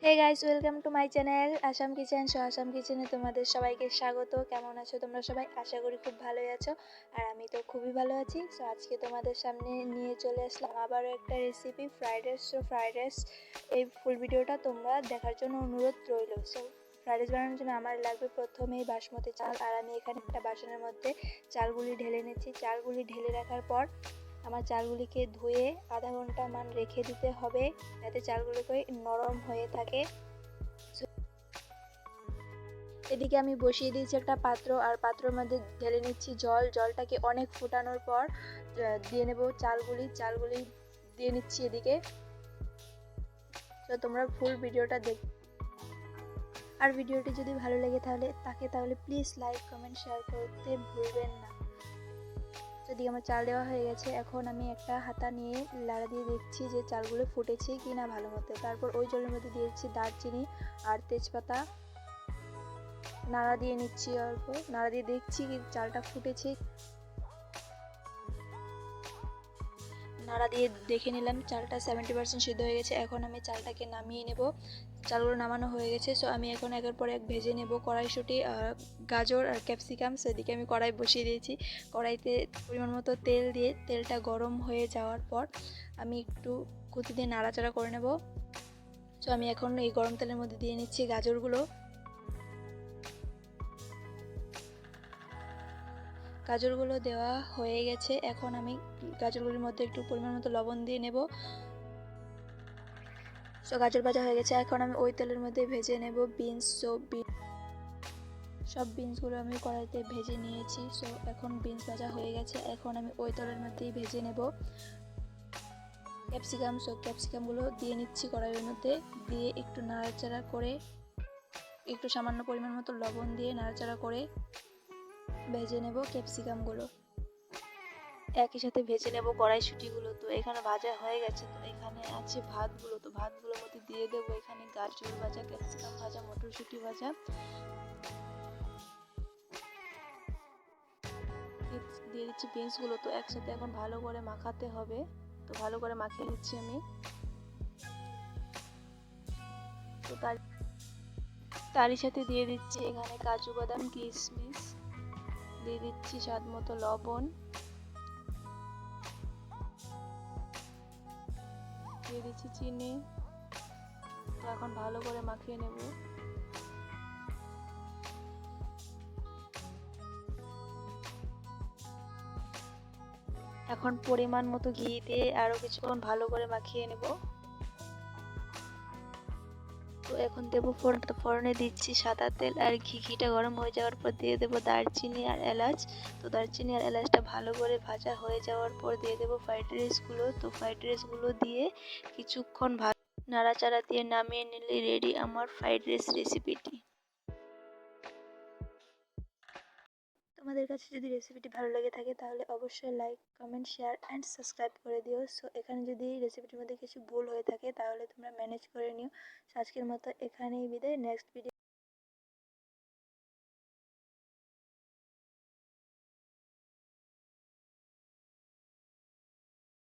Hey guys, welcome to my channel Assam kitchen. Assam কিচেনে তোমাদের সবাইকে স্বাগত। কেমন আছো তোমরা সবাই? আশা করি খুব ভালোই আছো, আর আমি তো খুবই ভালো আছি। সো আজকে তোমাদের সামনে নিয়ে চলে আসলাম আবারও একটা recipe, fried rice. So fried rice এই ফুল ভিডিওটা তোমরা দেখার জন্য অনুরোধ রইল। সো ফ্রাইড রাইস বানানোর জন্য আমার লাগবে প্রথমেই বাসমতি চাল, আর আমি এখানে একটা বাসনের মধ্যে চালগুলি ঢেলে নিচ্ছি। চালগুলি ঢেলে রাখার পর আমার চালগুলিকে ধুয়ে আধা ঘন্টা মান রেখে দিতে হবে, যাতে চালগুলোকে নরম হয়ে থাকে। এদিকে আমি বসিয়ে দিয়েছি একটা পাত্র, আর পাত্রের মধ্যে ঢেলে নিচ্ছি জল। জলটাকে অনেক ফুটানোর পর দিয়ে নেব চালগুলি দিয়ে নিচ্ছি এদিকে। তো তোমরা ফুল ভিডিওটা দেখ, আর ভিডিওটি যদি ভালো লেগে তাহলে প্লিজ লাইক কমেন্ট শেয়ার করতে ভুলবেন না। যদি আমার চাল দেওয়া হয়ে গেছে, এখন আমি একটা হাতা নিয়ে লাড়া দিয়ে দেখছি যে চালগুলো ফুটেছে কি না ভালো মতো। তারপর ওই জলের মধ্যে দিয়েছি দারচিনি আর তেজপাতা, নাড়া দিয়ে নিচ্ছি। অল্প নাড়া দিয়ে দেখছি কি চালটা ফুটেছে। নাড়া দিয়ে দেখে নিলাম চালটা 70% সিদ্ধ হয়ে গেছে। এখন আমি চালটাকে নামিয়ে নেব। চালগুলো নামানো হয়ে গেছে। সো আমি এখন একের পর এক ভেজে নেব কড়াইশুঁটি, গাজর আর ক্যাপসিকাম। সেদিকে আমি কড়াই বসিয়ে দিয়েছি। কড়াইতে পরিমাণ মতো তেল দিয়ে তেলটা গরম হয়ে যাওয়ার পর আমি একটু খুঁতি দিয়ে নাড়াচাড়া করে নেব। সো আমি এখন এই গরম তেলের মধ্যে দিয়ে নিচ্ছি গাজরগুলো। গাজরগুলো দেওয়া হয়ে গেছে। এখন আমি গাজরগুলির মধ্যে একটু পরিমাণ মতো লবণ দিয়ে নেব। সো গাজর ভাজা হয়ে গেছে। এখন আমি ওই তেলের মধ্যে ভেজে নেব বিনস। সব বিনসগুলো আমি কড়াইতে ভেজে নিয়েছি। সো এখন বিনস ভাজা হয়ে গেছে। এখন আমি ওই তেলের মধ্যেই ভেজে নেব ক্যাপসিকাম। সো ক্যাপসিকামগুলো দিয়ে নিচ্ছি কড়াইয়ের মধ্যে, দিয়ে একটু নাড়াচাড়া করে, একটু সামান্য পরিমাণ মতো লবণ দিয়ে নাড়াচাড়া করে ভেজে নেব ক্যাপসিকামগুলো। একই সাথে ভেজে নেব কড়াইশুঁটিগুলো। তো এখানে ভাজা হয়ে গেছে। তো এখানে আছে ভাতগুলো। তো ভাতগুলোর মধ্যে দিয়ে দেবো এখানে গাজর ভাজা, ক্যাপসিকাম ভাজা, মটরশুঁটি ভাজা, দিয়ে দিচ্ছি বিনসগুলো। তো একসাথে এখন ভালো করে মাখাতে হবে। তো ভালো করে মাখিয়ে দিচ্ছি আমি। তো তারই সাথে দিয়ে দিচ্ছি এখানে কাজু বাদাম, কিশমিশ, দিয়ে দিচ্ছি স্বাদ মতো লবণ, দিয়ে দিচ্ছি চিনি। তো এখন ভালো করে মাখিয়ে নেব। এখন পরিমাণ মতো ঘি দিয়ে আরো কিছুক্ষণ ভালো করে মাখিয়ে নেব। তো এখন দেবো ফোড়ন। তো ফোড়নে দিচ্ছি সাদা তেল আর ঘিটা গরম হয়ে যাওয়ার পর দিয়ে দেবো দারচিনি আর এলাচ। তো দারচিনি আর এলাচটা ভালো করে ভাজা হয়ে যাওয়ার পর দিয়ে দেবো ফ্রাইড রাইসগুলো। তো ফ্রাইড রাইসগুলো দিয়ে কিছুক্ষণ নাড়াচাড়া দিয়ে নামিয়ে নিলে রেডি আমার ফ্রাইড রাইস রেসিপিটি। তোমাদের কাছে যদি রেসিপিটি ভালো লেগে থাকে তাহলে অবশ্যই like comment share and subscribe করে দিও। সো এখানে যদি রেসিপিটির মধ্যে কিছু ভুল হয়ে থাকে তাহলে তোমরা ম্যানেজ করে নিও। আজকের মতো এখানেই বিদায়। Next video